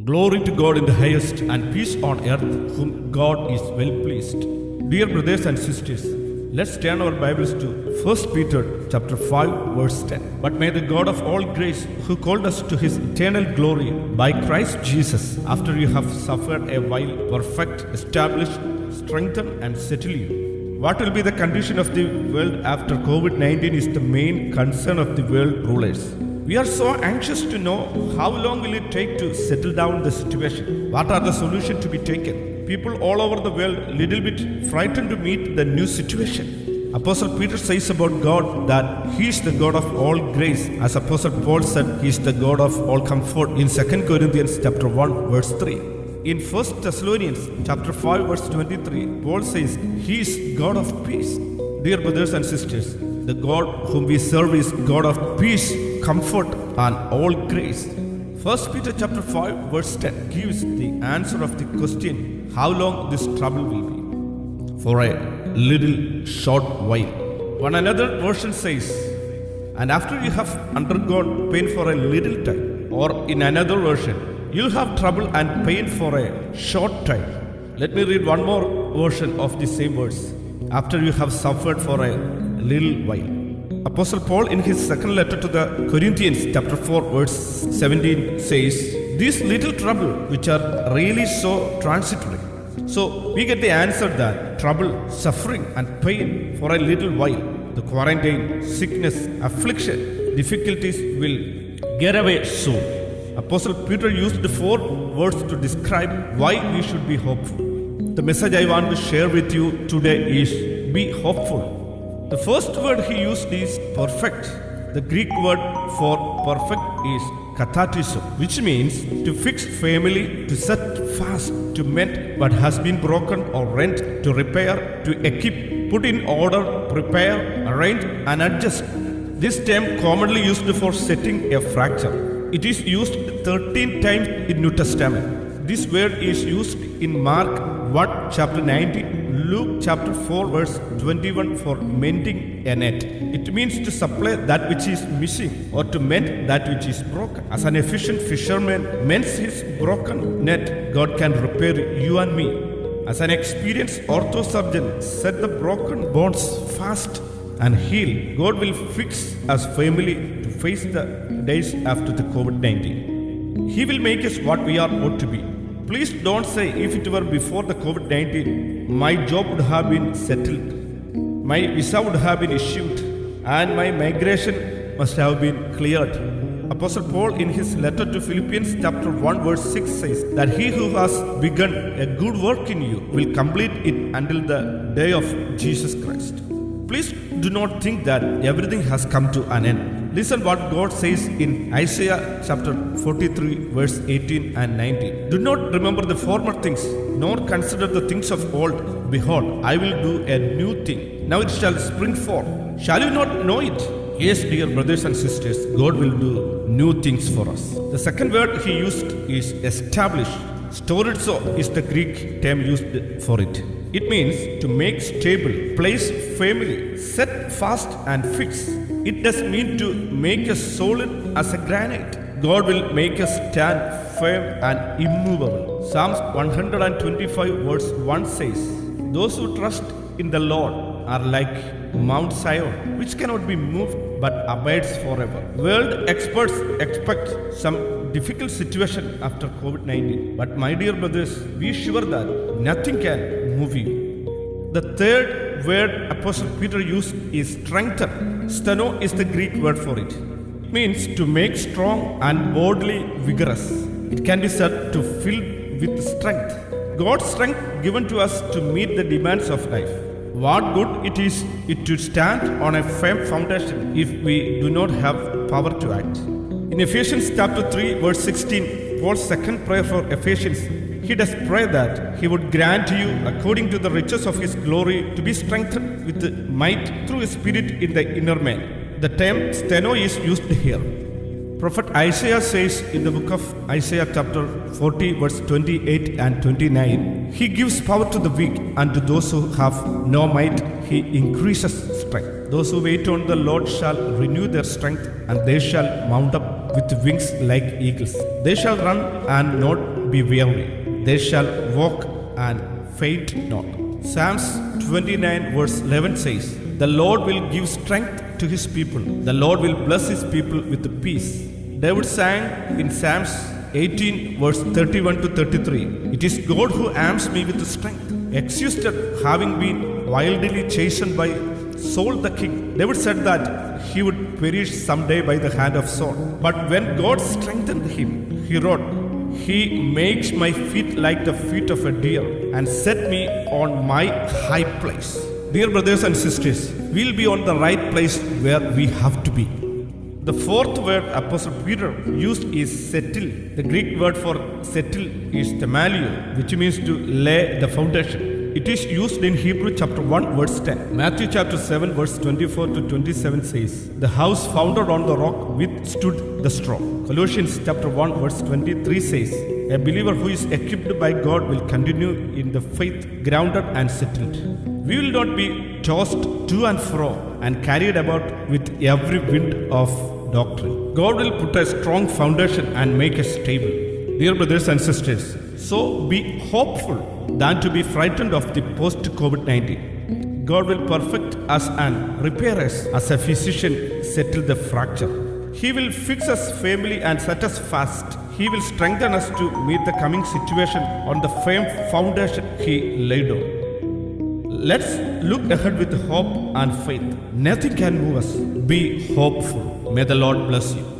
Glory to God in the highest and peace on earth, whom God is well pleased. Dear brothers and sisters, let's turn our Bibles to 1 Peter chapter 5 verse 10. But may the God of all grace, who called us to his eternal glory by Christ Jesus, after you have suffered a while, perfect, establish, strengthen and settle you. What will be the condition of the world after COVID-19 is the main concern of the world rulers. We are so anxious to know how long will it take to settle down the situation. What are the solutions to be taken? People all over the world little bit frightened to meet the new situation. Apostle Peter says about God that he is the God of all grace, as Apostle Paul said he is the God of all comfort in 2 Corinthians chapter 1 verse 3. In 1 Thessalonians chapter 5 verse 23, Paul says he is God of peace. Dear brothers and sisters, the God whom we serve is God of peace, comfort and all grace. 1 Peter chapter 5 verse 10 gives the answer of the question how long this trouble will be. For a little short while. One another version says, and after you have undergone pain for a little time. Or in another version, you'll have trouble and pain for a short time. Let me read one more version of the same verse. After you have suffered for a little while. Apostle Paul in his second letter to the Corinthians chapter 4 verse 17 says, these little trouble which are really so transitory. So we get the answer that trouble, suffering and pain for a little while, the quarantine, sickness, affliction, difficulties will get away soon. Apostle Peter used 4 words to describe why we should be hopeful. The message I want to share with you today is be hopeful. The first word he used is perfect. The Greek word for perfect is kathartizo, which means to fix firmly, to set fast, to mend what has been broken or rent, to repair, to equip, put in order, prepare, arrange and adjust. This term commonly used for setting a fracture. It is used 13 times in New Testament. This word is used in Mark 1 chapter 19, Luke chapter 4 verse 21 for mending a net. It means to supply that which is missing or to mend that which is broken. As an efficient fisherman mends his broken net, God can repair you and me. As an experienced orthosurgeon set the broken bones fast and heal, God will fix us firmly to face the days after the COVID-19. He will make us what we are ought to be. Please don't say if it were before the COVID-19, my job would have been settled, my visa would have been issued, and my migration must have been cleared. Apostle Paul in his letter to Philippians chapter 1 verse 6 says that he who has begun a good work in you will complete it until the day of Jesus Christ. Please do not think that everything has come to an end. Listen what God says in Isaiah chapter 43 verse 18 and 19. Do not remember the former things, nor consider the things of old. Behold, I will do a new thing. Now it shall spring forth. Shall you not know it? Yes, dear brothers and sisters, God will do new things for us. The second word he used is establish. Storizo is the Greek term used for it. It means to make stable, place firmly, set fast and fix. It does mean to make us solid as a granite. God will make us stand firm and immovable. Psalms 125 verse 1 says, those who trust in the Lord are like Mount Zion, which cannot be moved but abides forever. World experts expect some difficult situation after COVID-19. But my dear brothers, be sure that nothing can move you. The third word Apostle Peter used is strengthen. Steno is the Greek word for it. It means to make strong and boldly vigorous. It can be said to fill with strength. God's strength given to us to meet the demands of life. What good it is to stand on a firm foundation if we do not have power to act. In Ephesians chapter 3 verse 16, Paul's second prayer for Ephesians, he does pray that he would grant you according to the riches of his glory to be strengthened with might through his spirit in the inner man. The term steno is used here. Prophet Isaiah says in the book of Isaiah chapter 40 verse 28 and 29, he gives power to the weak, and to those who have no might he increases strength. Those who wait on the Lord shall renew their strength, and they shall mount up with wings like eagles. They shall run and not be weary. They shall walk and faint not. Psalms 29 verse 11 says, the Lord will give strength to his people. The Lord will bless his people with peace. David sang in Psalms 18 verse 31 to 33, it is God who arms me with strength. Exhausted, having been wildly chastened by Saul the king, David said that he would perish someday by the hand of Saul. But when God strengthened him, he wrote, he makes my feet like the feet of a deer and set me on my high place. Dear brothers and sisters, we'll be on the right place where we have to be. The fourth word Apostle Peter used is settle. The Greek word for settle is temalio, which means to lay the foundation. It is used in Hebrew chapter 1 verse 10. Matthew chapter 7 verse 24 to 27 says, the house founded on the rock withstood the storm. Colossians chapter 1 verse 23 says, a believer who is equipped by God will continue in the faith, grounded and settled. We will not be tossed to and fro and carried about with every wind of doctrine. God will put a strong foundation and make us stable. Dear brothers and sisters, so be hopeful than to be frightened of the post-COVID-19. God will perfect us and repair us as a physician settle the fracture. He will fix us firmly and set us fast. He will strengthen us to meet the coming situation on the firm foundation he laid on. Let's look ahead with hope and faith. Nothing can move us. Be hopeful. May the Lord bless you.